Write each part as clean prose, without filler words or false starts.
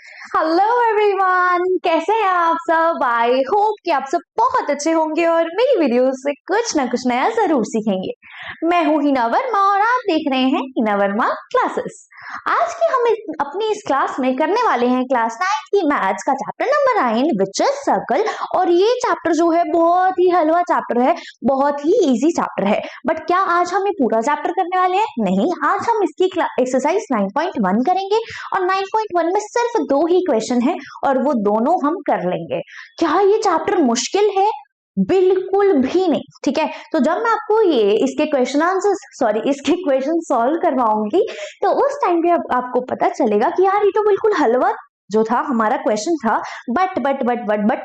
Hello everyone, कैसे हैं आप सब। आई होप कि आप सब बहुत अच्छे होंगे और मेरी वीडियो से कुछ ना कुछ नया जरूर सीखेंगे। मैं हूँ हिना वर्मा और आप देख रहे हैं हिना वर्मा क्लासेस। आज की हम अपनी इस क्लास में करने वाले हैं क्लास 9 की मैथ्स का chapter number 9 which is circle. और ये चैप्टर जो है बहुत ही हलवा चैप्टर है, बहुत ही इजी चैप्टर है। बट क्या आज हम ये पूरा चैप्टर करने वाले हैं? नहीं, आज हम इसकी एक्सरसाइज 9.1 करेंगे और 9.1 में सिर्फ 2 ही क्वेश्चन है और वो दोनों हम कर लेंगे। क्या ये चैप्टर मुश्किल है? बिल्कुल भी नहीं। ठीक है, तो जब मैं आपको ये इसके क्वेश्चन सॉल्व करवाऊंगी तो उस टाइम पे आपको पता चलेगा कि यार ये तो बिल्कुल हलवा जो था हमारा क्वेश्चन था। बट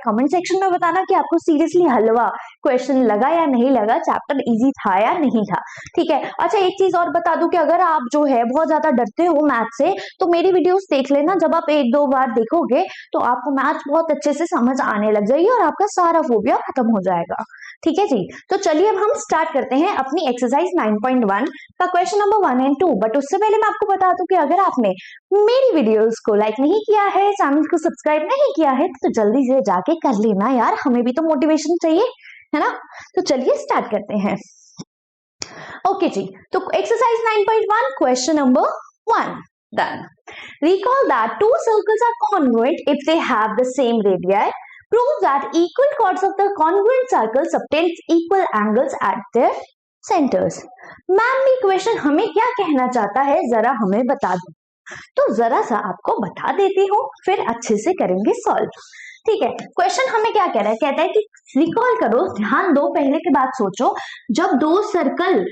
कमेंट सेक्शन में बताना कि आपको सीरियसली हलवा क्वेश्चन लगा या नहीं लगा, चैप्टर इजी था या नहीं था। ठीक है, अच्छा एक चीज और बता दूं कि अगर आप जो है बहुत ज्यादा डरते हो मैथ से तो मेरी वीडियोस देख लेना। जब आप 1-2 बार देखोगे तो आपको मैथ बहुत अच्छे से समझ आने लग जाएगी और आपका सारा फोबिया खत्म हो जाएगा। ठीक है जी, तो चलिए अब हम स्टार्ट करते हैं अपनी एक्सरसाइज 9.1 का क्वेश्चन नंबर 1 और 2। बट उससे पहले मैं आपको बता दूं कि अगर आपने मेरी वीडियोस को लाइक नहीं किया है, चैनल को सब्सक्राइब नहीं किया है तो जल्दी से जाके कर लेना यार, हमें भी तो मोटिवेशन चाहिए, है ना। तो चलिए स्टार्ट करते हैं। ओके जी, तो exercise 9.1 question number 1 done. Recall that two circles are congruent if they have the same radii. Prove that equal chords of the congruent circle subtend equal angles at their centers. Ma'am ये question हमें क्या कहना चाहता है जरा हमें बता दो। तो जरा सा आपको बता देती हूँ, फिर अच्छे से करेंगे सॉल्व। ठीक है, क्वेश्चन हमें क्या कह रहा है, कहता है कि रिकॉल करो, ध्यान दो, पहले की बात सोचो। जब दो सर्कल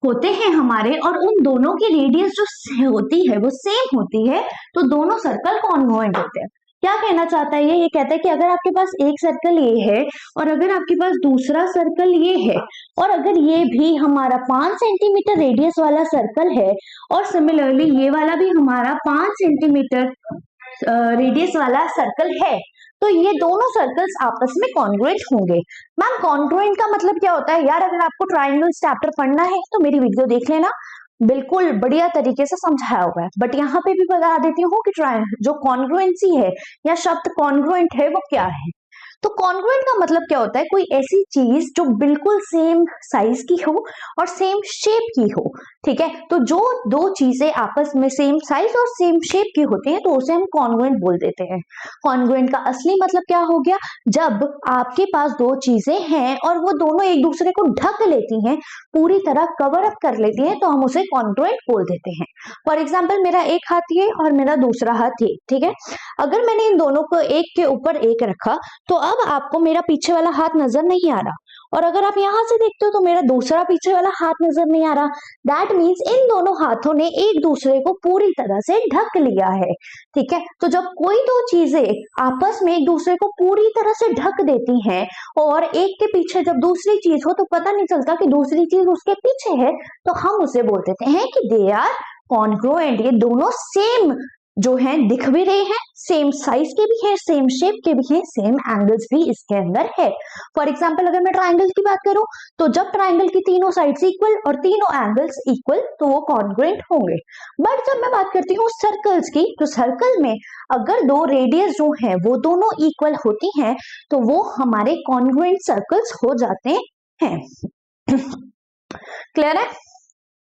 होते हैं हमारे और उन दोनों की रेडियस जो होती है वो सेम होती है तो दोनों सर्कल कॉन्ग्रुएंट होते हैं। क्या कहना चाहता है ये कहता है कि अगर आपके पास एक सर्कल ये है और अगर आपके पास दूसरा सर्कल ये है और अगर ये भी हमारा 5 सेंटीमीटर रेडियस वाला सर्कल है और सिमिलरली ये वाला भी हमारा 5 सेंटीमीटर रेडियस वाला सर्कल है तो ये दोनों सर्कल्स आपस में कॉन्ग्रुएंट होंगे। मैम कॉन्ग्रुएंट का मतलब क्या होता है यार? अगर आपको ट्राइंगल्स चैप्टर पढ़ना है तो मेरी वीडियो देख लेना, बिल्कुल बढ़िया तरीके से समझाया हुआ है। बट यहाँ पे भी बता देती हूँ कि जो कॉन्ग्रुएंसी है या शब्द कॉन्ग्रुएंट है वो क्या है। तो कॉन्ग्रुएंट का मतलब क्या होता है? कोई ऐसी चीज जो बिल्कुल सेम साइज की हो और सेम शेप की हो। ठीक है, तो जो दो चीजें आपस में सेम साइज और सेम शेप की होती हैं तो उसे हम कॉन्ग्रुएंट बोल देते हैं। कॉन्ग्रुएंट का असली मतलब क्या हो गया? जब आपके पास दो चीजें हैं और वो दोनों एक दूसरे को ढक लेती हैं, पूरी तरह कवर अप कर लेती हैं, तो हम उसे कॉन्ग्रुएंट बोल देते हैं। फॉर एग्जाम्पल मेरा एक हाथ ये और मेरा दूसरा हाथ ये। ठीक है, अगर मैंने इन दोनों को एक के ऊपर एक रखा तो अब आपको मेरा पीछे वाला हाथ नजर नहीं आ रहा और अगर आप यहां से देखते हो तो मेरा दूसरा पीछे वाला हाथ नजर नहीं आ रहा। दैट मीन्स इन दोनों हाथों ने एक दूसरे को पूरी तरह से ढक लिया है। ठीक है, तो जब कोई दो चीजें आपस में एक दूसरे को पूरी तरह से ढक देती हैं और एक के पीछे जब दूसरी चीज हो तो पता नहीं चलता कि दूसरी चीज उसके पीछे है, तो हम उसे बोल देते हैं कि दे आर कॉन्ग्रुएंट। ये दोनों सेम जो है दिख भी रहे हैं, सेम साइज के भी हैं, सेम शेप के भी हैं, सेम एंगल्स भी इसके अंदर है। फॉर एग्जाम्पल अगर मैं ट्राइंगल की बात करूं तो जब ट्राइंगल की तीनों साइड्स इक्वल और तीनों एंगल्स इक्वल तो वो कॉन्ग्रुएंट होंगे। बट जब मैं बात करती हूँ सर्कल्स की, तो सर्कल में अगर दो रेडियस जो है वो दोनों इक्वल होती हैं तो वो हमारे कॉन्ग्रुएंट सर्कल्स हो जाते हैं। क्लियर है?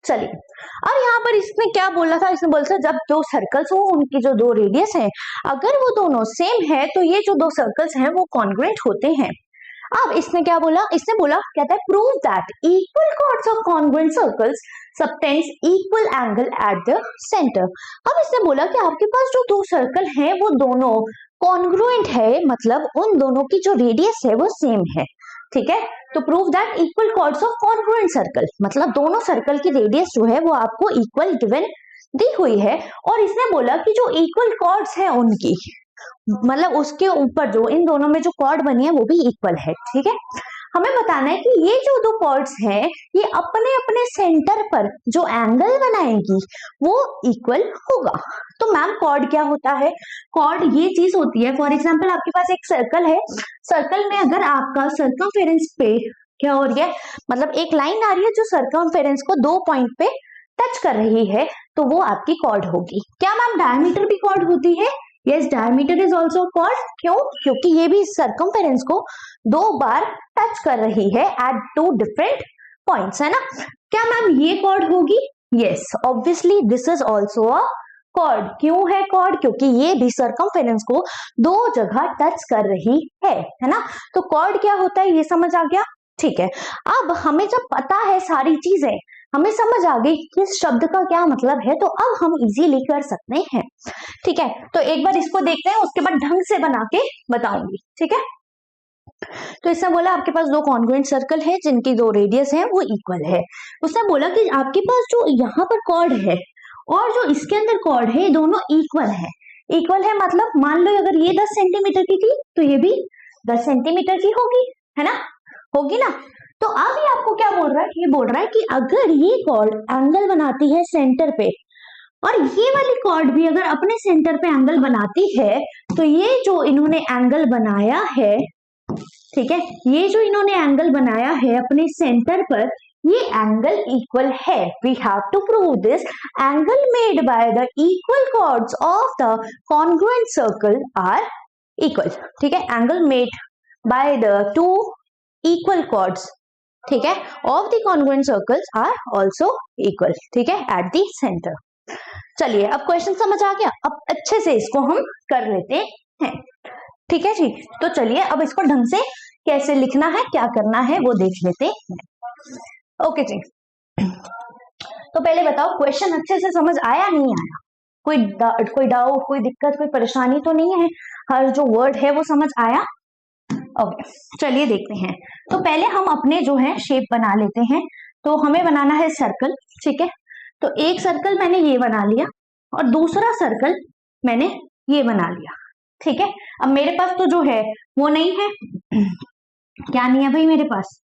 चलिए, अब यहाँ पर इसने क्या बोला था? इसने बोला था जब दो सर्कल्स हो उनकी जो दो रेडियस है अगर वो दोनों सेम है तो ये जो दो सर्कल्स हैं वो कॉन्ग्रुएंट होते हैं। अब इसने क्या बोला? इसने बोला, कहता है prove that equal chords of congruent circles subtends equal angle at the centre. अब इसने बोला कि आपके पास जो दो सर्कल हैं वो दोनों कॉन्ग्रुएंट है, मतलब उन दोनों की जो रेडियस है वो सेम है। ठीक है, तो prove that equal chords of congruent circle, मतलब दोनों सर्कल की रेडियस जो है वो आपको इक्वल गिवन दी हुई है। और इसने बोला कि जो इक्वल कॉर्ड्स है उनकी, मतलब उसके ऊपर जो इन दोनों में जो कॉर्ड बनी है वो भी इक्वल है। ठीक है, हमें बताना है कि ये जो दो कॉर्ड्स हैं ये अपने अपने सेंटर पर जो एंगल बनाएंगी वो इक्वल होगा। तो मैम कॉर्ड क्या होता है? कॉर्ड ये चीज होती है, फॉर एग्जांपल आपके पास एक सर्कल है, सर्कल में अगर आपका सर्कमफेरेंस पे क्या हो रही है, मतलब एक लाइन आ रही है जो सर्कमफेरेंस को 2 पॉइंट पे टच कर रही है तो वो आपकी कॉर्ड होगी। क्या मैम डायमीटर भी कॉर्ड होती है? Yes, diameter is also chord. क्यों? क्योंकि ये भी सर्कमफेरेंस को 2 बार टच कर रही है एट 2 डिफरेंट पॉइंट्स, है ना। क्या मैम ये कॉर्ड होगी? Yes, obviously this is also a cord. क्यों है कॉर्ड? क्योंकि ये भी सर्कमफेरेंस को 2 जगह टच कर रही है ना। तो कॉर्ड क्या होता है ये समझ आ गया, ठीक है। अब हमें जब पता है सारी चीजें, हमें समझ आ गई कि इस शब्द का क्या मतलब है, तो अब हम इजीली कर सकते हैं, ठीक है। तो एक बार इसको देखते हैं, उसके बाद ढंग से बना के बताऊंगी, ठीक है। तो इसने बोला आपके पास 2 कॉन्ग्रुएंट सर्कल है जिनकी 2 रेडियस है वो इक्वल है। उसने बोला कि आपके पास जो यहाँ पर कॉर्ड है और जो इसके अंदर कॉर्ड है, दोनों इक्वल है। इक्वल है मतलब मान लो अगर ये 10 सेंटीमीटर की थी तो ये भी 10 सेंटीमीटर की होगी, है ना, होगी ना। तो अब ये आपको क्या बोल रहा है? ये बोल रहा है कि अगर ये कॉर्ड एंगल बनाती है सेंटर पे और ये वाली कॉर्ड भी अगर अपने सेंटर पे एंगल बनाती है, तो ये जो इन्होंने एंगल बनाया है, ठीक है, ये जो इन्होंने एंगल बनाया है अपने सेंटर पर, ये एंगल इक्वल है। We have to prove this angle made by the equal chords of the congruent circle are equal, ठीक है। Angle made by the 2 equal chords, ठीक है, of the congruent circles are also equal, ठीक है, eight the centre. चलिए अब question समझ आ गया। अब अच्छे से इसको हम कर लेते हैं, ठीक है जी। तो चलिए अब इसको ढंग से कैसे लिखना है, क्या करना है वो देख लेते हैं। ओके जी, तो पहले बताओ क्वेश्चन अच्छे से समझ आया नहीं आया? कोई डाउट, कोई दिक्कत, कोई परेशानी तो नहीं है? हर जो वर्ड है वो समझ आया? ओके, चलिए देखते हैं। तो पहले हम अपने जो है शेप बना लेते हैं। तो हमें बनाना है सर्कल, ठीक है। तो एक सर्कल मैंने ये बना लिया और दूसरा सर्कल मैंने ये बना लिया, ठीक है। अब मेरे पास तो जो है वो नहीं है, क्या नहीं है भाई मेरे पास?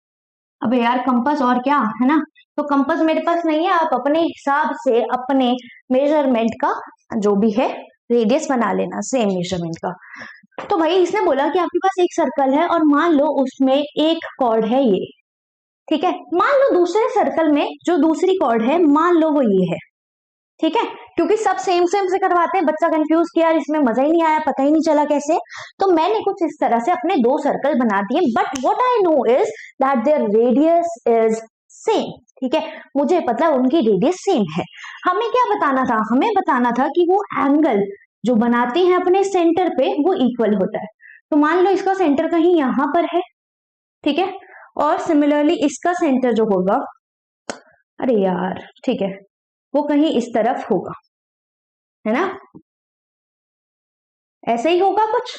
अबे यार कंपास और क्या, है ना। तो कंपास मेरे पास नहीं है, आप अपने हिसाब से अपने मेजरमेंट का जो भी है रेडियस बना लेना, सेम मेजरमेंट का। तो भाई इसने बोला कि आपके पास एक सर्कल है और मान लो उसमें एक कॉर्ड है ये, ठीक है। मान लो दूसरे सर्कल में जो दूसरी कॉर्ड है मान लो वो ये है, ठीक है। क्योंकि सब सेम सेम से करवाते हैं, बच्चा कंफ्यूज किया, इसमें मजा ही नहीं आया, पता ही नहीं चला कैसे। तो मैंने कुछ इस तरह से अपने 2 सर्कल बना दिए, but what I know is that there radius is same, ठीक है। मुझे पता है उनकी रेडियस सेम है। हमें क्या बताना था? हमें बताना था कि वो एंगल जो बनाते हैं अपने सेंटर पे वो इक्वल होता है। तो मान लो इसका सेंटर कहीं यहां पर है, ठीक है, और सिमिलरली इसका सेंटर जो होगा, अरे यार ठीक है, वो कहीं इस तरफ होगा, है ना, ऐसे ही होगा, कुछ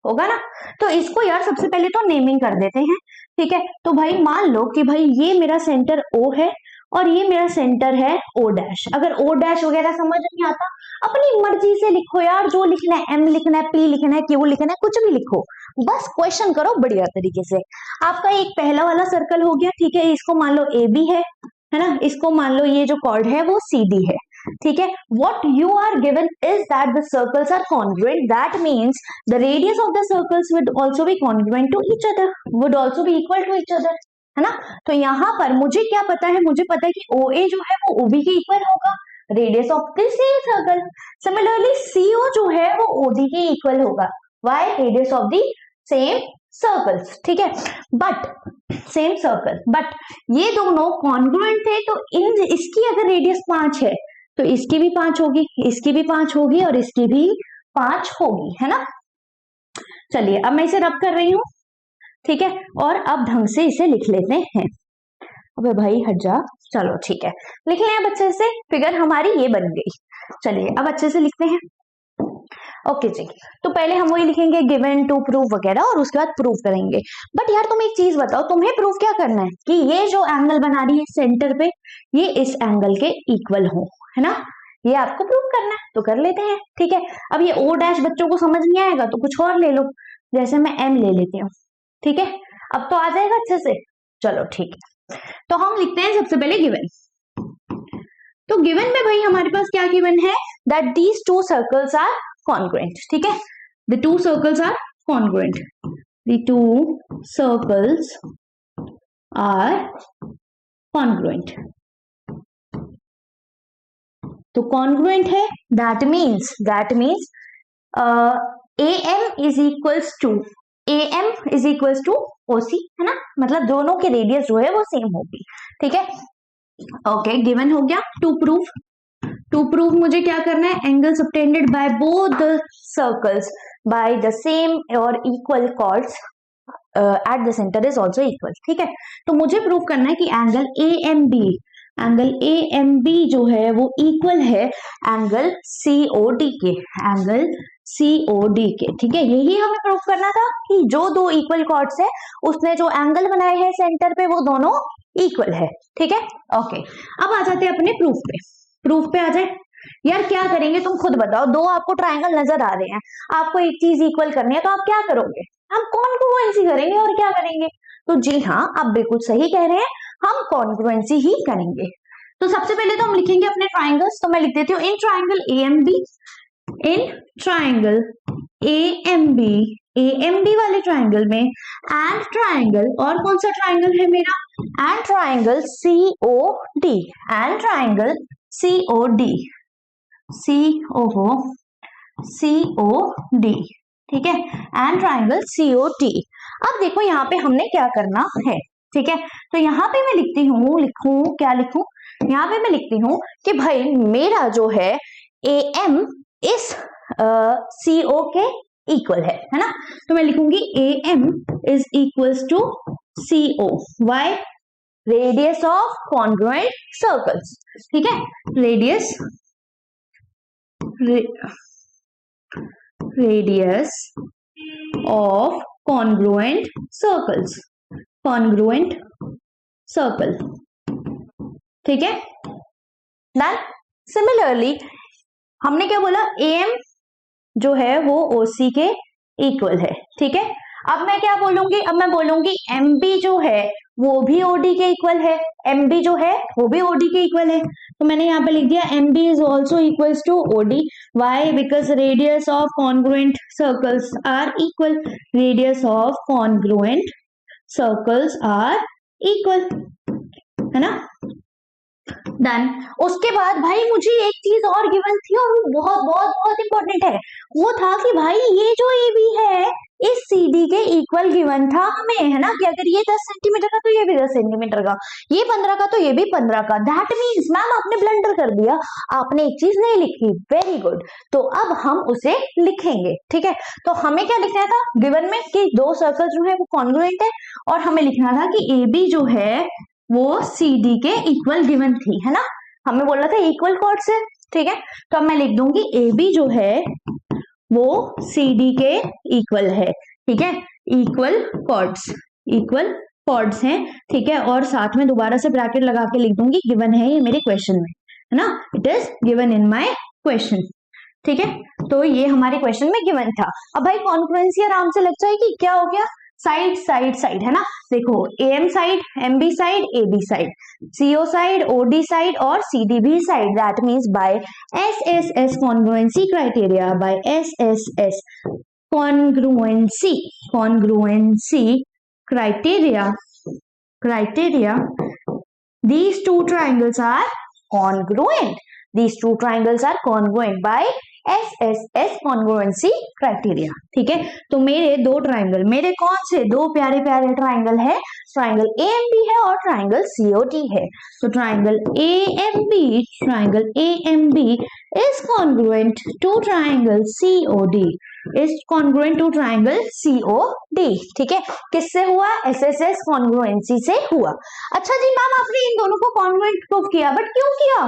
होगा ना। तो इसको यार सबसे पहले तो नेमिंग कर देते हैं, ठीक है। तो भाई मान लो कि भाई ये मेरा सेंटर O है और ये मेरा सेंटर है O डैश। अगर O डैश वगैरह समझ नहीं आता, अपनी मर्जी से लिखो यार, जो लिखना है, M लिखना है, P लिखना है, Q लिखना है, कुछ भी लिखो, बस क्वेश्चन करो बढ़िया तरीके से। आपका एक पहला वाला सर्कल हो गया, ठीक है, इसको मान लो AB है ना, इसको मान लो ये जो कॉर्ड है वो CD है, ठीक है। what you are given is that the circles are congruent, that means the radius of the circles would also be congruent to each other, would also be equal to each other, है ना। तो यहाँ पर मुझे क्या पता है? मुझे पता है कि OA जो है वो OB के इक्वल होगा, radius of the same circle. Similarly CO जो है वो OD के इक्वल होगा, why? Radius of the same circles, ठीक है, बट सेम सर्कल, बट ये दोनों कॉन्ग्रुएंट थे। तो इन इसकी अगर रेडियस 5 है तो इसकी भी 5 होगी, इसकी भी 5 होगी और इसकी भी 5 होगी, है ना। चलिए अब मैं इसे रब कर रही हूं, ठीक है, और अब ढंग से इसे लिख लेते हैं। अबे भाई हट जा, चलो ठीक है, लिख लें अब अच्छे से। फिगर हमारी ये बन गई। चलिए अब अच्छे से लिखते हैं। ओके जी, तो पहले हम वही लिखेंगे गिवन, टू प्रूव वगैरह, और उसके बाद प्रूव करेंगे। बट यार तुम एक चीज बताओ, तुम्हें प्रूव क्या करना है कि ये जो एंगल बना रही है सेंटर पे, ये इस एंगल के इक्वल हो, है ना। ये आपको प्रूव करना है, तो कर लेते हैं, ठीक है। अब ये O डैश बच्चों को समझ नहीं आएगा तो कुछ और ले लो, जैसे मैं M ले लेती हूँ, ठीक है। अब तो आ जाएगा अच्छे से, चलो ठीक है। तो हम लिखते हैं सबसे पहले गिवन। तो गिवन में भाई हमारे पास क्या गिवन है? That these 2 circles are congruent, ठीक है, the 2 circles are congruent, the 2 circles are congruent। तो congruent है, that means AM is equals to OC, है ना, मतलब दोनों के रेडियस जो है वो सेम होगी, ठीक है। ओके, गिवन हो गया। टू प्रूव मुझे क्या करना है, angle subtended by both the circles by the same और equal chords at the centre is also equal, ठीक है। तो मुझे प्रूव करना है कि एंगल AMB जो है वो इक्वल है एंगल COD के, ठीक है। यही हमें प्रूव करना था कि जो दो इक्वल कॉर्ड्स है उसने जो एंगल बनाए हैं सेंटर पे वो दोनों इक्वल है, ठीक है। ओके, अब आ जाते हैं अपने प्रूफ पे आ जाए। यार क्या करेंगे तुम खुद बताओ, दो आपको ट्रायंगल नजर आ रहे हैं, आपको एक चीज इक्वल करनी है तो आप क्या करोगे, हम कॉन्ग्रुएंसी करेंगे और क्या करेंगे। तो जी हाँ, आप बिल्कुल सही कह रहे हैं, हम कॉन्ग्रुएंसी ही करेंगे। तो सबसे पहले तो हम लिखेंगे अपने ट्रायंगल्स, तो मैं लिख देती हूँ इन ट्रायंगल AMB वाले ट्रायंगल में एंड ट्रायंगल, और कौन सा ट्रायंगल है मेरा, एंड ट्रायंगल COD, ठीक है, एंड ट्रायंगल COT। अब देखो यहाँ पे हमने क्या करना है, ठीक है। तो यहाँ पे मैं लिखती हूँ, यहाँ पे मैं लिखती हूँ कि भाई मेरा जो है AM इस CO के इक्वल है ना। तो मैं लिखूंगी AM is equals to CO, why, radius of congruent circles, ठीक है, रेडियस ऑफ कॉन्ग्रुएंट सर्कल, ठीक है। देन सिमिलरली हमने क्या बोला, AM जो है वो OC के इक्वल है, ठीक है। अब मैं क्या बोलूंगी, अब मैं बोलूंगी MB जो है वो भी OD के इक्वल है, MB जो है वो भी OD के इक्वल है। तो मैंने यहाँ पे लिख दिया MB is also equals to OD, why, because radius of congruent circles are equal, है ना। डन। उसके बाद भाई मुझे एक चीज और गिवन थी और वो बहुत बहुत बहुत इंपॉर्टेंट है, वो था कि भाई ये जो AB है इस CD के इक्वल गिवन था हमें, है ना, कि अगर ये 10 सेंटीमीटर का तो ये भी 10 सेंटीमीटर का, ये 15 का तो ये भी 15 का। दैट मीन्स मैम आपने ब्लंडर कर दिया, आपने एक चीज नहीं लिखी, वेरी गुड। तो अब हम उसे लिखेंगे, ठीक है। तो हमें क्या लिखना था गिवन में कि दो सर्कल जो है वो कॉन्ग्रुएंट है, और हमें लिखना था कि AB जो है वो CD के इक्वल गिवन थी, है ना, हमें बोला था इक्वल कॉर्ड से, ठीक है। तो अब मैं लिख दूंगी AB जो है वो CD के इक्वल है, ठीक है, इक्वल कॉर्ड्स हैं, ठीक है। और साथ में दोबारा से ब्रैकेट लगा के लिख दूंगी, गिवन है ये मेरे क्वेश्चन में, है ना, it is given in my question, ठीक है। तो ये हमारे क्वेश्चन में गिवन था। अब भाई कॉन्फ्लुएंसी आराम से लग जाएगी, क्या हो गया, साइड, है ना। देखो AM side, MB side, AB side, CO side, OD side और CDB side, that means by SSS congruency criteria, by SSS congruency criteria, these two triangles are congruent by SSS congruency criteria, ठीक है। तो मेरे दो triangle, मेरे कौन से दो प्यारे प्यारे ट्राइंगल है, ट्राइंगल AMB है और ट्राइंगल COT है। तो triangle AMB is congruent to triangle COD, ठीक है। किससे हुआ, SSS कॉन्ग्रुएंसी से हुआ। अच्छा जी मैम आपने इन दोनों को कॉन्ग्रुएंट प्रूव किया, बट क्यों किया,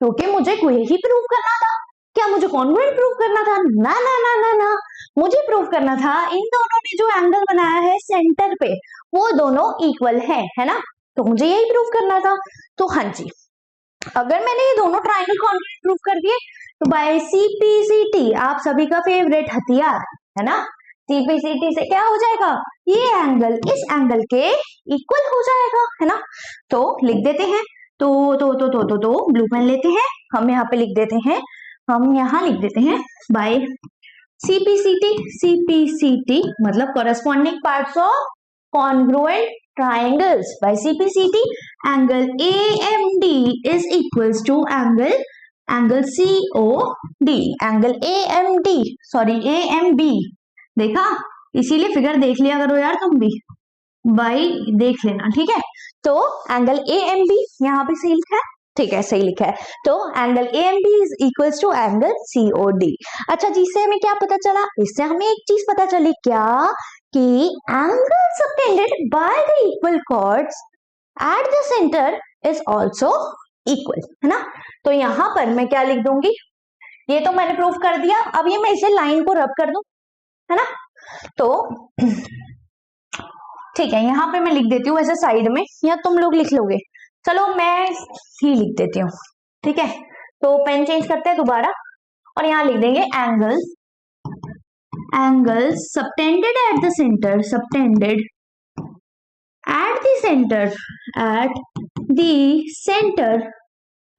क्योंकि मुझे कोई ही प्रूव करना था। क्या मुझे कॉन्ग्रुएंट प्रूव करना था, ना ना ना ना ना, मुझे प्रूव करना था इन दोनों ने जो एंगल बनाया है सेंटर पे वो दोनों इक्वल है ना, तो मुझे यही प्रूव करना था। तो हाँ जी, अगर मैंने ये दोनों ट्राइंगल कॉन्ग्रुएंट प्रूव कर दिए तो बाय CPCT, आप सभी का फेवरेट हथियार, है ना, CPCT से क्या हो जाएगा, ये एंगल इस एंगल के इक्वल हो जाएगा, है ना। तो लिख देते हैं, तो ब्लू पेन लेते हैं, हम यहाँ पे लिख देते हैं, बाय CPCT मतलब corresponding parts of congruent triangles, by CPCT angle AMD is equals to angle angle COD, angle AMD, sorry AMB, देखा, इसीलिए फिगर देख लिया करो यार तुम भी, भाई देख लेना, ठीक है। तो एंगल AMB यहाँ पे सही लिखा है, ठीक है, सही लिखा है। तो angle AMB is equals to angle COD। अच्छा जी, इससे हमें क्या पता चला? इससे हमें एक चीज पता चली, क्या कि angle subtended by the equal chords at the centre is also equal, है ना। तो यहां पर मैं क्या लिख दूंगी, ये तो मैंने प्रूफ कर दिया, अब ये मैं इसे लाइन को रब कर दूं, है ना। तो ठीक है, यहां पे मैं लिख देती हूँ ऐसे साइड में, या तुम लोग लिख लोगे, चलो मैं ही लिख देती हूँ, ठीक है। तो पेन चेंज करते हैं दोबारा, और यहां लिख देंगे angle subtended at the centre, subtended at the center, at the center,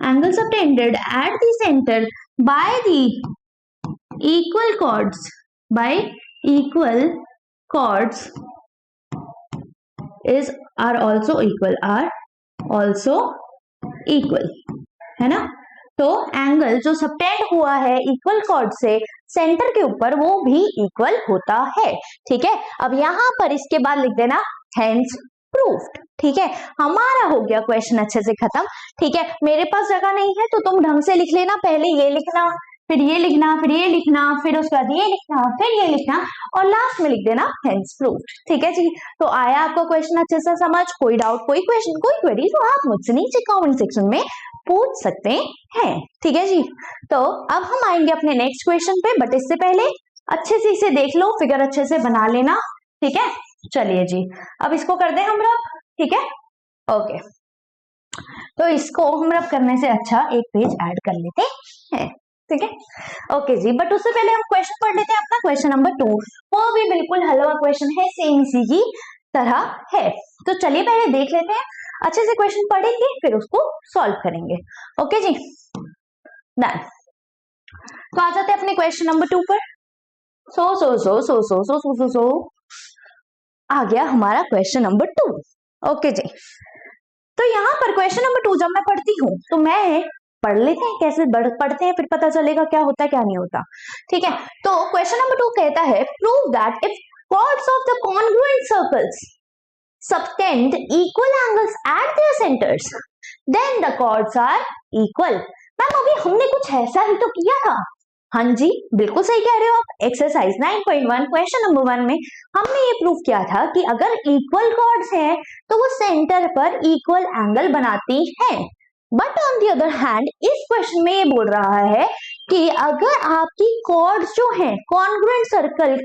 angle subtended at the center by the equal chords, by equal chords is are also equal, है ना। तो एंगल जो सबटेंड हुआ है इक्वल कॉर्ड से centre के ऊपर, वो भी इक्वल होता है, ठीक है। अब यहां पर इसके बाद लिख देना हेंस प्रूफ्ड, ठीक है। हमारा हो गया क्वेश्चन अच्छे से खत्म, ठीक है। मेरे पास जगह नहीं है तो तुम ढंग से लिख लेना, पहले ये लिखना, फिर ये लिखना, फिर ये लिखना, फिर उसके बाद ये लिखना, फिर ये लिखना, और लास्ट में लिख देना हेंस प्रूफ्ड, ठीक है जी। तो आया आपको क्वेश्चन अच्छे से समझ? कोई डाउट, कोई क्वेश्चन, कोई क्वेरी तो आप मुझसे नीचे कमेंट सेक्शन में पूछ सकते हैं, ठीक है जी। तो अब हम आएंगे अपने नेक्स्ट क्वेश्चन पे, बट इससे पहले अच्छे से इसे देख लो, फिगर अच्छे से बना लेना, ठीक है। चलिए जी, अब इसको कर दें हम रब, ठीक है, ओके। तो इसको हम रब करने से अच्छा एक पेज ऐड कर लेते हैं, ठीक है, ओके जी। बट उससे पहले हम क्वेश्चन पढ़ लेते हैं अपना, क्वेश्चन नंबर 2, वो भी बिल्कुल हलवा क्वेश्चन है, सेम इसी की तरह है। तो चलिए पहले देख लेते हैं, अच्छे से क्वेश्चन पढ़ेंगे, फिर उसको सॉल्व करेंगे, ओके जी, डन। तो आ जाते हैं अपने क्वेश्चन नंबर 2 पर। सो आ गया हमारा क्वेश्चन नंबर 2, ओके जी। तो यहाँ पर क्वेश्चन नंबर 2 जब मैं पढ़ती हूँ तो मैं पढ़ लेते हैं, कैसे पढ़ते हैं, फिर पता चलेगा क्या होता है क्या नहीं होता, ठीक है। तो क्वेश्चन नंबर 2 कहता है, prove that if chords of the congruent circles subtend equal angles at their centers, then the chords are equal। Ma'am अभी हमने कुछ ऐसा ही तो किया था। हाँ जी, बिल्कुल सही कह रहे हो आप। एक्सरसाइज 9.1 क्वेश्चन नंबर 1 में हमने ये प्रूव किया था कि अगर इक्वल कॉर्ड्स हैं तो वो सेंटर पर इक्वल एंगल बनाती हैं। But on the other hand इस क्वेश्चन में ये बोल रहा है कि अगर आपकी कॉर्ड्स जो हैं कॉन्ग्रुएंट सर्कल,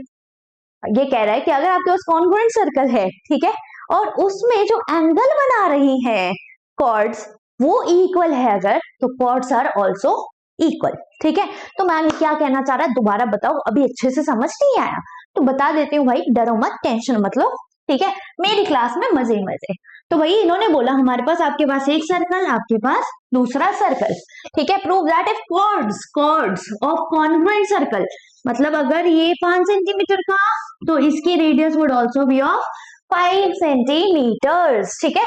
ये कह रहा है कि अगर आपके पास कॉन्ग्रुएंट सर्कल है, ठीक है, और उसमें जो एंगल बना रही हैं कॉर्ड्स वो इक्वल है अगर, तो कॉर्ड्स आर ऑल्सो इक्वल, ठीक है। तो मैम क्या कहना चाह रहा है, दोबारा बताओ, अभी अच्छे से समझ नहीं आया तो बता देती हूँ भाई, डरो मत, टेंशन मत लो, ठीक है। मेरी क्लास में मजे ही मजे। तो भाई इन्होंने बोला हमारे पास, आपके पास एक सर्कल, आपके पास दूसरा सर्कल, ठीक है। Prove that if chords of congruent circle, मतलब अगर ये 5 सेंटीमीटर का तो इसकी radius would also be of 5 centimetres, ठीक है।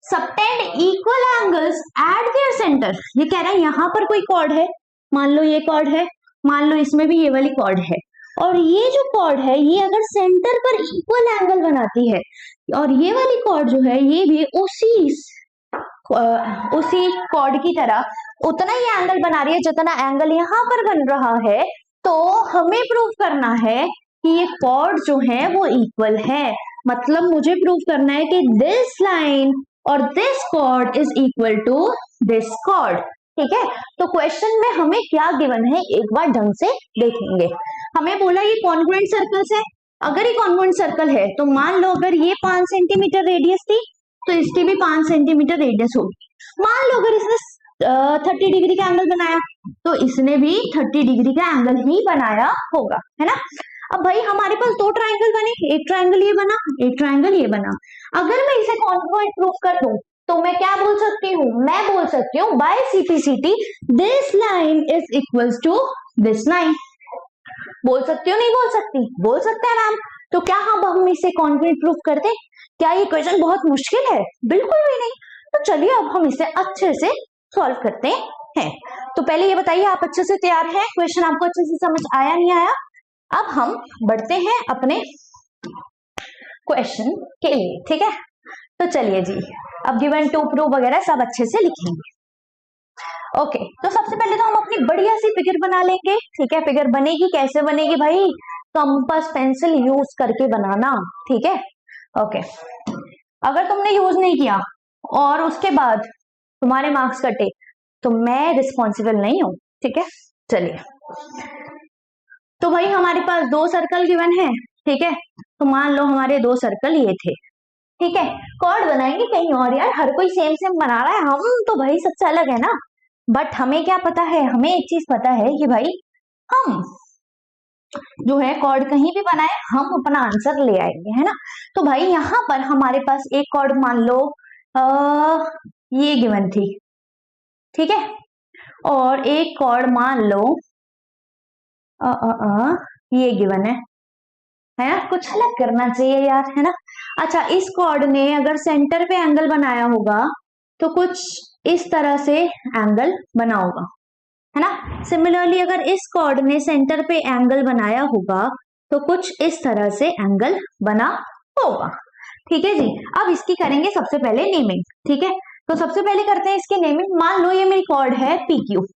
Subtend equal angles at their centre, ये कह रहा है यहाँ पर कोई कॉर्ड है, मान लो ये कॉर्ड है, मान लो इसमें भी ये वाली कॉर्ड है, और ये जो कॉर्ड है ये अगर सेंटर पर इक्वल एंगल बनाती है, और ये वाली कॉर्ड जो है ये भी उसी कॉर्ड की तरह उतना ही एंगल बना रही है जितना एंगल यहाँ पर बन रहा है, तो हमें प्रूव करना है कि ये कॉर्ड जो है वो इक्वल है। मतलब मुझे प्रूव करना है कि दिस लाइन और this chord is equal to this chord, ठीक है। तो क्वेश्चन में हमें क्या गिवन है एक बार ढंग से देखेंगे। हमें बोला ये कॉन्ग्रुएंट सर्कल्स है, अगर ये कॉन्ग्रुएंट सर्कल है तो मान लो अगर ये 5 सेंटीमीटर रेडियस थी तो इसकी भी 5 सेंटीमीटर रेडियस होगी। मान लो अगर इसने 30 डिग्री का एंगल बनाया तो इसने भी 30 डिग्री का एंगल ही बनाया होगा, है ना। अब भाई हमारे पास 2 ट्राइंगल बने, एक ट्राइंगल ये बना, एक ट्राइंगल ये बना। अगर मैं इसे कॉन्ग्रुएंट प्रूफ कर दूं तो मैं क्या बोल सकती हूँ, मैं बोल सकती हूँ by CPCT this line is equals to this line. बोल सकती हो, नहीं बोल सकती? बोल सकते हैं मैम। तो क्या हम इसे कॉन्ग्रुएंट प्रूफ करते? क्या ये क्वेश्चन बहुत मुश्किल है? बिल्कुल भी नहीं। तो चलिए अब हम इसे अच्छे से सॉल्व करते हैं। तो पहले ये बताइए आप अच्छे से तैयार हैं, क्वेश्चन आपको अच्छे से समझ आया नहीं आया? अब हम बढ़ते हैं अपने क्वेश्चन के लिए, ठीक है। तो चलिए जी, अब गिवन टू प्रूव वगैरह सब अच्छे से लिखेंगे। ओके, तो सबसे पहले तो हम अपनी बढ़िया सी फिगर बना लेंगे, ठीक है। फिगर बनेगी कैसे बनेगी भाई? कंपास पेंसिल यूज करके बनाना, ठीक है। ओके, अगर तुमने यूज नहीं किया और उसके बाद तुम्हारे मार्क्स कटे तो मैं रिस्पॉन्सिबल नहीं हूं, ठीक है। चलिए, तो भाई हमारे पास दो सर्कल गिवन है, ठीक है। तो मान लो हमारे दो सर्कल ये थे, ठीक है। कॉर्ड बनाएंगे कहीं और यार, हर कोई सेम सेम बना रहा है, हम तो भाई सबसे अलग है ना। बट हमें क्या पता है, हमें एक चीज पता है कि भाई हम जो है कॉर्ड कहीं भी बनाए हम अपना आंसर ले आएंगे, है ना। तो भाई यहाँ पर हमारे पास एक कॉर्ड मान लो ये गिवन थी, ठीक है। और एक कॉर्ड मान लो ये गिवन है ना। कुछ अलग करना चाहिए यार, है ना। अच्छा, इस कॉर्ड ने अगर सेंटर पे एंगल बनाया होगा तो कुछ इस तरह से एंगल बना होगा, है ना। सिमिलरली अगर इस कॉर्ड ने सेंटर पे एंगल बनाया होगा तो कुछ इस तरह से एंगल बना होगा, ठीक है जी। अब इसकी करेंगे सबसे पहले नेमिंग, ठीक है। तो सबसे पहले करते हैं इसकी नेमिंग। मान लो ये मेरी कॉर्ड है PQ,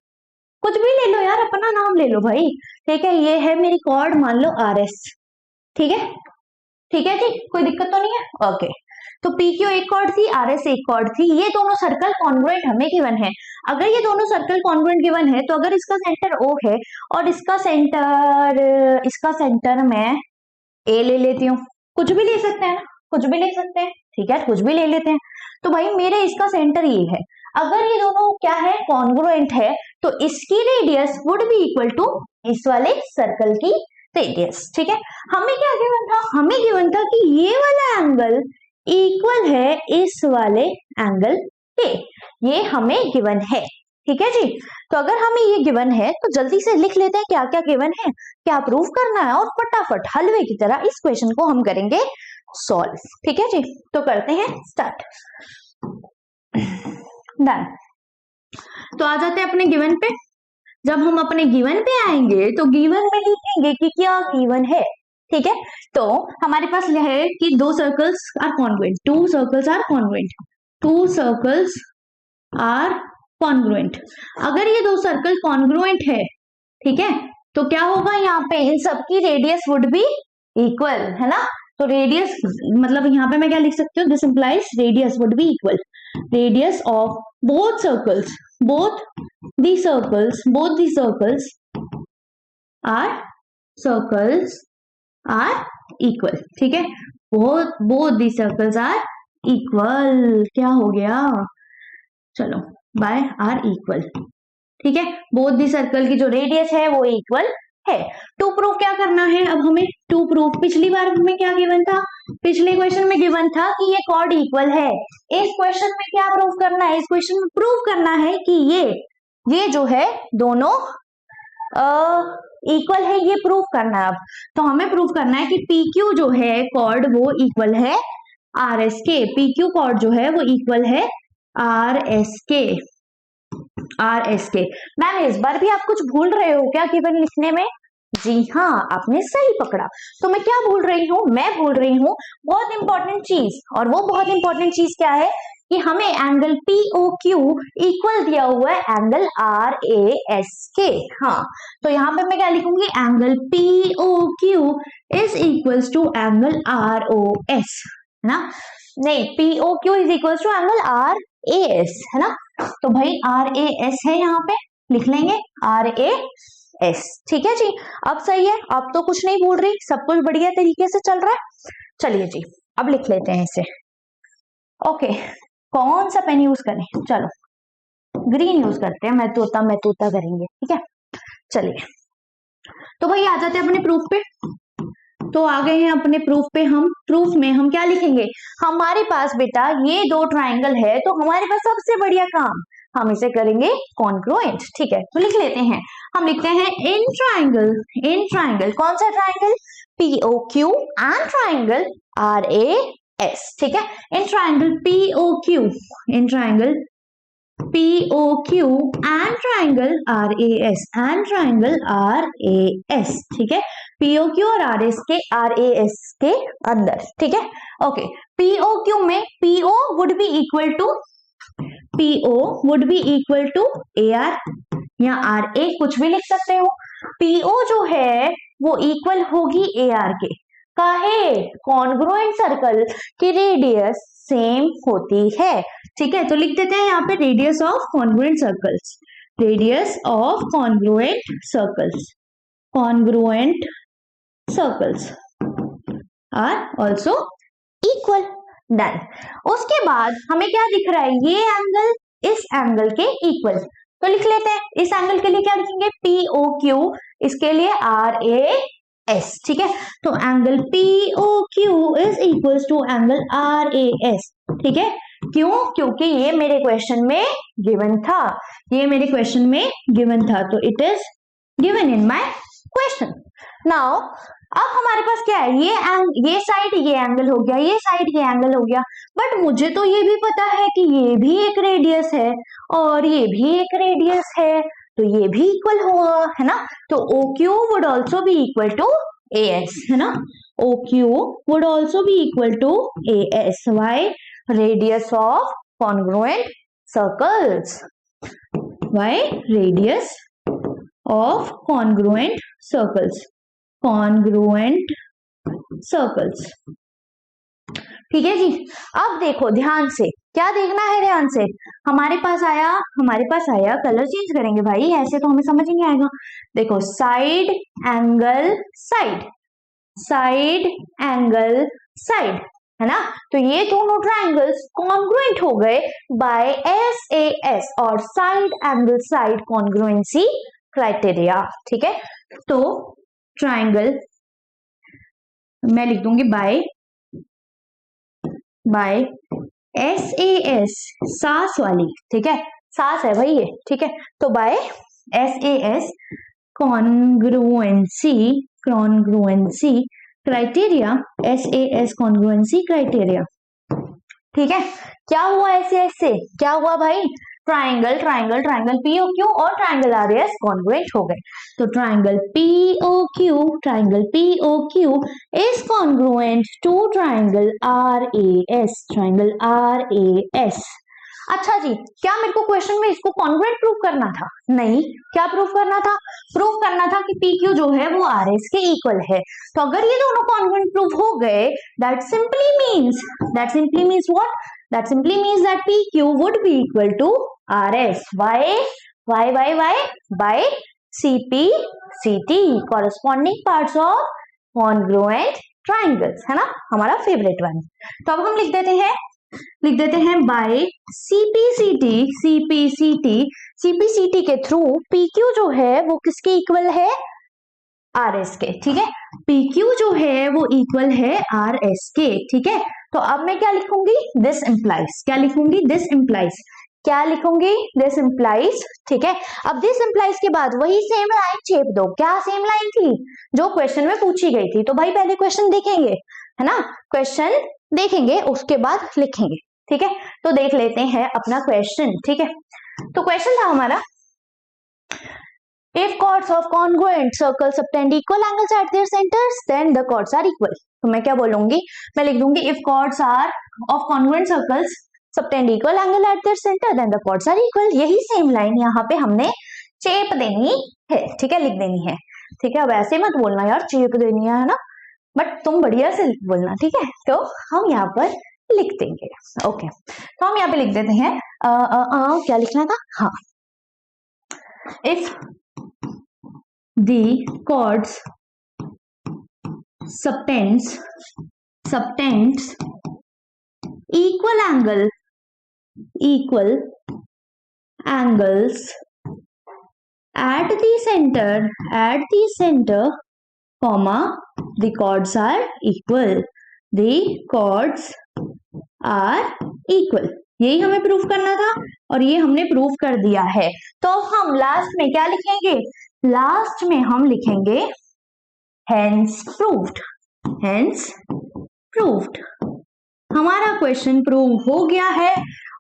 कुछ भी ले लो यार, अपना नाम ले लो भाई, ठीक है। ये है मेरी कॉर्ड मान लो RS, ठीक है। ठीक है जी, कोई दिक्कत तो नहीं है? ओके, तो PQ एक कॉर्ड थी, RS एक कॉर्ड थी, ये दोनों सर्कल कॉन्ग्रुएंट हमें गिवन है। अगर ये दोनों सर्कल कॉन्ग्रुएंट गिवन है तो अगर इसका सेंटर O है और इसका सेंटर मैं A ले लेती हूँ, कुछ भी ले सकते हैं ना, कुछ भी ले सकते हैं, ठीक है, कुछ भी ले लेते हैं। तो भाई मेरे इसका सेंटर ये है, अगर ये दोनों क्या है, कॉन्ग्रुएंट है, तो इसकी radius would be equal to इस वाले सर्कल की रेडियस, ठीक है। हमें क्या गिवन था, हमें गिवन था कि ये वाला एंगल इक्वल है इस वाले एंगल के, ये हमें गिवन है, ठीक है जी। तो अगर हमें ये गिवन है तो जल्दी से लिख लेते हैं क्या क्या गिवन है, क्या प्रूव करना है, और फटाफट हलवे की तरह इस क्वेश्चन को हम करेंगे सॉल्व, ठीक है जी। तो करते हैं स्टार्ट। डन। तो आ जाते हैं अपने गिवन पे। जब हम अपने गिवन पे आएंगे तो गिवन में लिखेंगे कि क्या गिवन है, ठीक है। तो हमारे पास यह है कि दो circles are congruent, two circles are congruent, two circles are congruent. अगर ये दो सर्कल कॉन्ग्रुएंट है, ठीक है, तो क्या होगा यहाँ पे, इन सबकी रेडियस वुड बी इक्वल, है ना। तो रेडियस मतलब यहाँ पे मैं क्या लिख सकती हूँ, this implies radius would be equal, radius of both circles are equal, ठीक है। both the circles are equal, क्या हो गया, चलो बाय आर इक्वल, ठीक है। बोथ दी सर्कल की जो रेडियस है वो इक्वल है। टू प्रूफ क्या करना है अब हमें, टू प्रूफ पिछली बार हमें क्या गिवन था, पिछले क्वेश्चन में गिवन था कि ये कॉर्ड इक्वल है। इस क्वेश्चन में क्या प्रूफ करना है, इस क्वेश्चन में प्रूफ करना है कि ये जो है दोनों इक्वल है, ये प्रूफ करना है। अब तो हमें प्रूफ करना है कि PQ जो है कॉर्ड वो इक्वल है RS के, PQ कॉर्ड जो है वो इक्वल है RS के। मैम इस बार भी आप कुछ भूल रहे हो क्या गिवन लिखने में? जी हाँ, आपने सही पकड़ा। तो मैं क्या भूल रही हूँ, मैं भूल रही हूँ बहुत इंपॉर्टेंट चीज, और वो बहुत इंपॉर्टेंट चीज क्या है कि हमें एंगल POQ इक्वल दिया हुआ है एंगल RAS के। हाँ, तो यहाँ पे मैं क्या लिखूंगी, angle POQ is equals to angle ROS, है ना। नहीं, POQ is equals to angle RAS, है ना। तो भाई RAS है, यहाँ पे लिख लेंगे RAS, ठीक है जी। अब सही है, अब तो कुछ नहीं भूल रही, सब कुछ बढ़िया तरीके से चल रहा है। चलिए जी, अब लिख लेते हैं इसे। ओके, कौन सा पेन यूज करें, चलो ग्रीन यूज करते हैं, मैं तोता करेंगे, ठीक है। चलिए, तो भाई आ जाते हैं अपने प्रूफ पे। तो आ गए हैं अपने प्रूफ पे। हम प्रूफ में हम क्या लिखेंगे, हमारे पास बेटा ये दो ट्राइंगल है, तो हमारे पास सबसे बढ़िया काम हम इसे करेंगे कॉन्ग्रुएंट, ठीक है। तो लिख लेते हैं, हम लिखते हैं इन ट्राइंगल, कौन सा triangle, POQ and triangle RAS, ठीक है। In triangle POQ and triangle RAS and triangle RAS, ठीक है, POQ और RAS के अंदर, ठीक है। ओके, POQ में PO would be equal to AR या RA, कुछ भी लिख सकते हो। PO जो है वो इक्वल होगी AR के, काहे? कॉन्ग्रुएंट सर्कल की रेडियस सेम होती है, ठीक है। तो लिख देते हैं यहाँ पे radius of congruent circles, radius of congruent circles are also equal. Done. उसके बाद हमें क्या दिख रहा है, ये एंगल इस एंगल के इक्वल, तो लिख लेते हैं। इस एंगल के लिए क्या लिखेंगे, POQ, इसके लिए RAS, ठीक है। तो angle POQ is equal to angle RAS, ठीक है। क्यों? क्योंकि ये मेरे क्वेश्चन में गिवन था, तो it is given in my question. Now अब हमारे पास क्या है, ये साइड ये एंगल हो गया, ये साइड ये एंगल हो गया, बट मुझे तो ये भी पता है कि ये भी एक रेडियस है और ये भी एक रेडियस है, तो ये भी इक्वल होगा, है ना। तो OQ would also be equal to AS, है ना। OQ would also be equal to AS, why? Radius of congruent circles, why? Radius of congruent circles, ठीक है जी। अब देखो ध्यान से, क्या देखना है ध्यान से, हमारे पास आया कलर चेंज करेंगे भाई, ऐसे तो हमें समझ ही नहीं आएगा। देखो साइड एंगल साइड, है ना। तो ये दोनों ट्राइंगल्स कॉन्ग्रुएंट हो गए बाय SAS और side angle side congruency criteria, ठीक है। तो ट्राइंगल मैं लिख दूंगी बाय SAS, सास वाली, ठीक है, सास है भाई ये, ठीक है। तो by SAS congruency criteria, SAS congruency criteria, ठीक है। क्या हुआ SAS से, क्या हुआ भाई? ट्राइंगल POQ और ट्राइंगल RAS कॉन्ग्रुएंट हो गए, तो triangle POQ is congruent to triangle RAS। अच्छा जी, क्या मेरे को क्वेश्चन में इसको कॉन्ग्रुएंट प्रूव करना था? नहीं, क्या प्रूव करना था? प्रूव करना था कि PQ जो है वो RS के इक्वल है। तो अगर ये दोनों कॉन्ग्रुएंट प्रूव हो गए, that simply means what? That simply means that PQ would be equal to RS. Why? By CT, corresponding parts of congruent triangles, है ना, हमारा फेवरेट वन। तो अब हम लिख देते हैं बाय CPCT के थ्रू PQ जो है वो किसके इक्वल है? RS के, ठीक है। PQ जो है वो इक्वल है RS के, ठीक है। तो अब मैं क्या लिखूंगी? दिस इम्प्लाइज, ठीक है। अब दिस इम्प्लाइज के बाद वही सेम लाइन छेप दो। क्या सेम लाइन थी? जो क्वेश्चन में पूछी गई थी। तो भाई पहले क्वेश्चन देखेंगे, है ना, क्वेश्चन देखेंगे उसके बाद लिखेंगे, ठीक है। तो देख लेते हैं अपना क्वेश्चन, ठीक है। तो क्वेश्चन था हमारा, if chords of congruent circles subtend equal angles at their centers, then the chords are equal. तो मैं क्या बोलूंगी? मैं लिख दूंगी if chords are of congruent circles subtend equal angle at their center, then the chords are equal. यही same line यहाँ पे हमने चेप देनी है, ठीक है, लिख देनी है, ठीक है। अब ऐसे मत बोलना यार, चेप देनी है ना, बट तुम बढ़िया से बोलना, ठीक है। तो हम यहाँ पर लिख देंगे, ओके। तो हम यहाँ पे लिख देते हैं क्या लिखना था? हाँ, if the chords subtends equal angles at the center, comma, the chords are equal, यही हमें प्रूफ करना था और ये हमने प्रूफ कर दिया है। तो हम लास्ट में क्या लिखेंगे? लास्ट में हम लिखेंगे hence proved। हमारा क्वेश्चन प्रूव हो गया है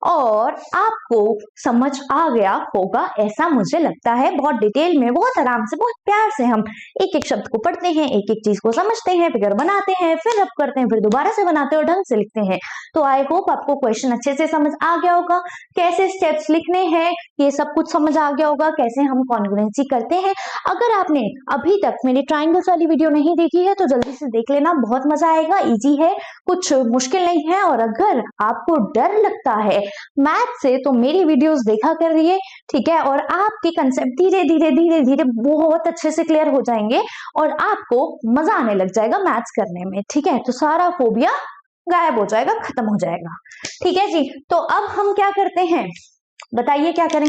और आपको समझ आ गया होगा ऐसा मुझे लगता है। बहुत डिटेल में, बहुत आराम से, बहुत प्यार से हम एक एक शब्द को पढ़ते हैं, एक एक चीज को समझते हैं, फिगर बनाते हैं, फिर रब करते हैं, फिर दोबारा से बनाते हैं और ढंग से लिखते हैं। तो आई होप आपको क्वेश्चन अच्छे से समझ आ गया होगा, कैसे स्टेप्स लिखने हैं ये सब कुछ समझ आ गया होगा, कैसे हम कॉन्ग्रुएंसी करते हैं। अगर आपने अभी तक मेरी ट्राइंगल्स वाली वीडियो नहीं देखी है तो जल्दी से देख लेना, बहुत मजा आएगा, इजी है, कुछ मुश्किल नहीं है। और अगर आपको डर लगता है मैथ से तो मेरी वीडियोस देखा करिए, ठीक है, और आपके कंसेप्ट धीरे धीरे धीरे धीरे बहुत अच्छे से क्लियर हो जाएंगे और आपको मजा आने लग जाएगा मैथ्स करने में, ठीक है। तो सारा फोबिया गायब हो जाएगा, खत्म हो जाएगा, ठीक है जी। तो अब हम क्या करते हैं, बताइए क्या करें,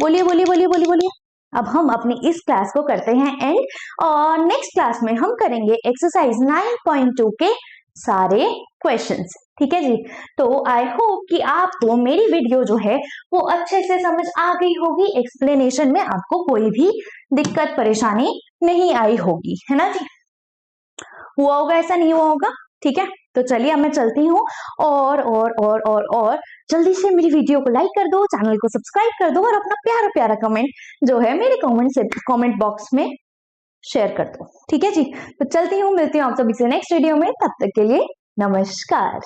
बोलिए बोलिए बोलिए बोलिए बोलिए। अब हम अपनी इस क्लास को करते हैं एंड, और नेक्स्ट क्लास में हम करेंगे एक्सरसाइज 9.2 के सारे क्वेश्चंस, ठीक है जी। तो आई होप कि आपको मेरी वीडियो जो है वो अच्छे से समझ आ गई होगी, एक्सप्लेनेशन में आपको कोई भी दिक्कत परेशानी नहीं आई होगी, है ना जी। हुआ होगा, ऐसा नहीं हुआ होगा, ठीक है। तो चलिए अब मैं चलती हूँ, और जल्दी से मेरी वीडियो को लाइक कर दो, चैनल को सब्सक्राइब कर दो और अपना प्यारा प्यारा कमेंट जो है मेरे कमेंट बॉक्स में शेयर कर दो, ठीक है जी। तो चलती हूँ, मिलती हूँ आप सभी से नेक्स्ट वीडियो में, तब तक के लिए नमस्कार।